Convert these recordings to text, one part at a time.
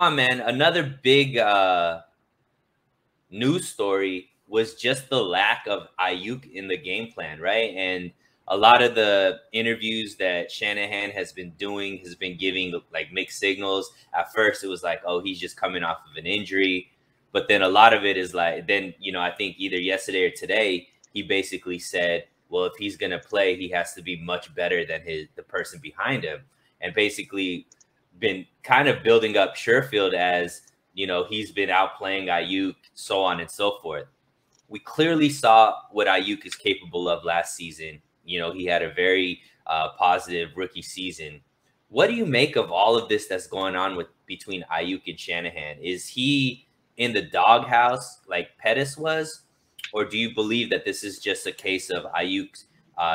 man, another big news story was just the lack of Aiyuk in the game plan, right? And a lot of the interviews that Shanahan has been doing has been giving like mixed signals. At first, it was like, oh, he's just coming off of an injury. But then a lot of it is like, then, I think either yesterday or today, he basically said, well, if he's going to play, he has to be much better than the person behind him. And basically been kind of building up Sherfield as, he's been outplaying Aiyuk, so on and so forth. We clearly saw what Aiyuk is capable of last season. He had a very positive rookie season. What do you make of all of this that's going on between Aiyuk and Shanahan? Is he in the doghouse like Pettis was? Or do you believe that this is just a case of Aiyuk,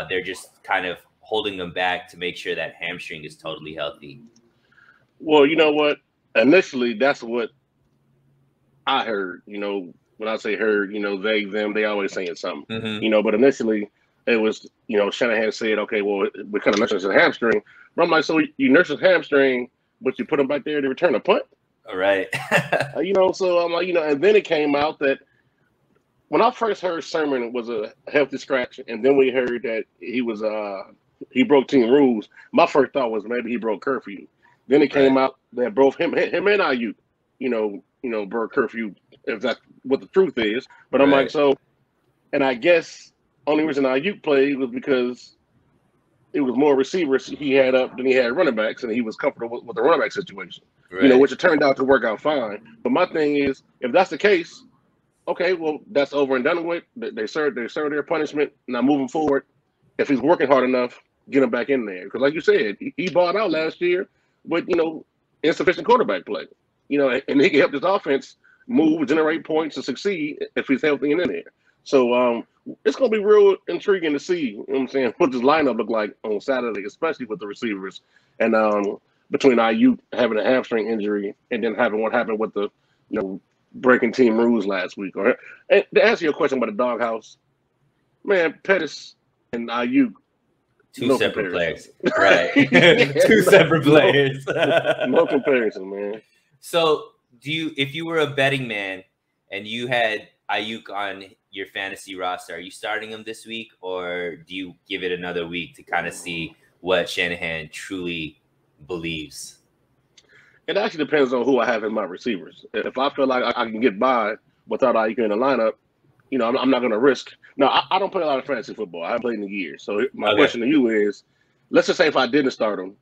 they're just kind of holding him back to make sure that hamstring is totally healthy? Well, you know what? Initially, that's what I heard. When I say heard, they, them, they always saying something. Mm-hmm. But initially it was, Shanahan said, okay, well, we're kind of nursing his hamstring. But I'm like, so you nurse his hamstring, but you put him back there to return a punt? All right. So I'm like, and then it came out that when I first heard Sermon was a healthy scratch, and then we heard that he broke team rules, my first thought was maybe he broke curfew. Then it came out that both him and Aiyuk, broke curfew, if that's what the truth is. But I'm like, so, and I guess only reason Aiyuk played was because it was more receivers he had up than he had running backs, and he was comfortable with the running back situation, which it turned out to work out fine. But my thing is, if that's the case, okay, well, that's over and done with. They served their punishment. Now moving forward, if he's working hard enough, get him back in there. Because like you said, he balled out last year with, insufficient quarterback play. And he can help this offense move, generate points, and succeed if he's healthy and in there. So it's going to be real intriguing to see, what I'm saying, what this lineup look like on Saturday, especially with the receivers. And between Aiyuk having a hamstring injury and then having what happened with the, breaking team rules last week. And to answer your question about the doghouse, man, Pettis and Aiyuk, two separate players. Right. Two separate players. No comparison, man. So if you were a betting man and you had Aiyuk on your fantasy roster, are you starting him this week, or do you give it another week to kind of see what Shanahan truly believes? It actually depends on who I have in my receivers. If I feel like I can get by without Aiyuk in the lineup, I'm not going to risk. Now, I don't play a lot of fantasy football. I haven't played in years. So my question to you is, let's just say if I didn't start him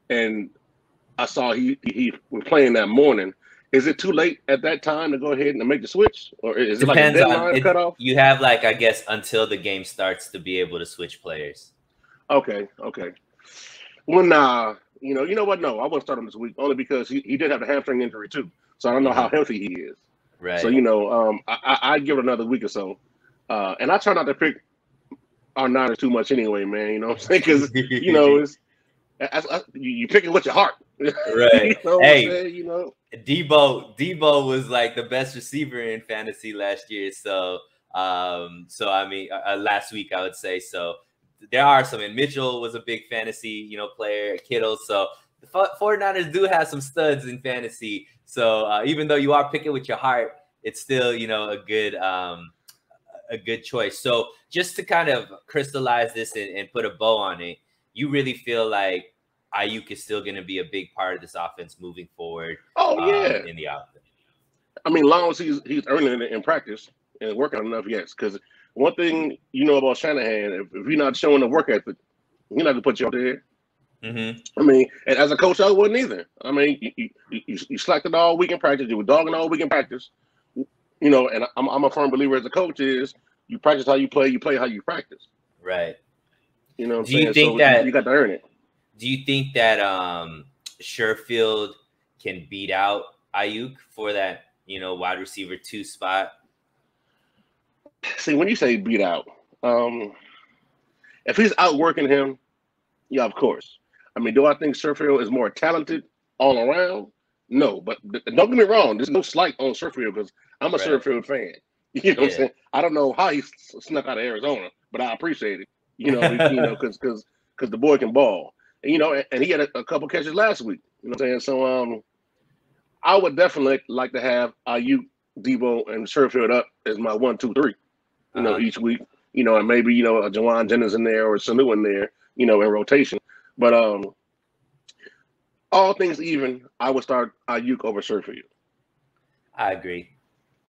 and I saw he was playing that morning, is it too late at that time to go ahead and make the switch? Or is it like a deadline cutoff? You have I guess, until the game starts to be able to switch players. Okay. Well, nah. You know what? No, I wouldn't start him this week only because he did have a hamstring injury too. So I don't know how healthy he is. Right. So, I give it another week or so. And I try not to pick our Niners too much anyway, man. You know what I'm saying? Because, you pick it with your heart. Right. Hey, Debo was like the best receiver in fantasy last year. So, last week I would say so. There are some, and Mitchell was a big fantasy, player, Kittle. So the 49ers do have some studs in fantasy. So even though you are picking with your heart, it's still, a good choice. So just to kind of crystallize this and put a bow on it, you really feel like Aiyuk is still going to be a big part of this offense moving forward. Oh, yeah. In the offense. I mean, as long as he's earning it in practice and working enough, yes. Because one thing about Shanahan, if you're not showing the work ethic, he's not going to put you out there. Mm-hmm. I mean, and as a coach, I wouldn't either. I mean, you slacked it all week in practice. You were dogging all week in practice. And I'm a firm believer as a coach is you practice how you play how you practice. Right. You know what I'm saying? Think that you got to earn it? Do you think that Sherfield can beat out Aiyuk for that, wide receiver 2 spot? See, when you say beat out, if he's outworking him, yeah, of course. I mean, do I think Sherfield is more talented all around? No, but don't get me wrong. There's no slight on Sherfield because I'm a Sherfield fan. You know what I'm saying? I don't know how he snuck out of Arizona, but I appreciate it. Because the boy can ball. And he had a couple catches last week. You know what I'm saying? So I would definitely like to have Aiyuk, Debo, and Sherfield up as my 1, 2, 3. Uh-huh. Each week. And maybe a Jawan Jennings in there or Sanu in there. In rotation. But all things even, I would start Aiyuk over Sherfield. I agree.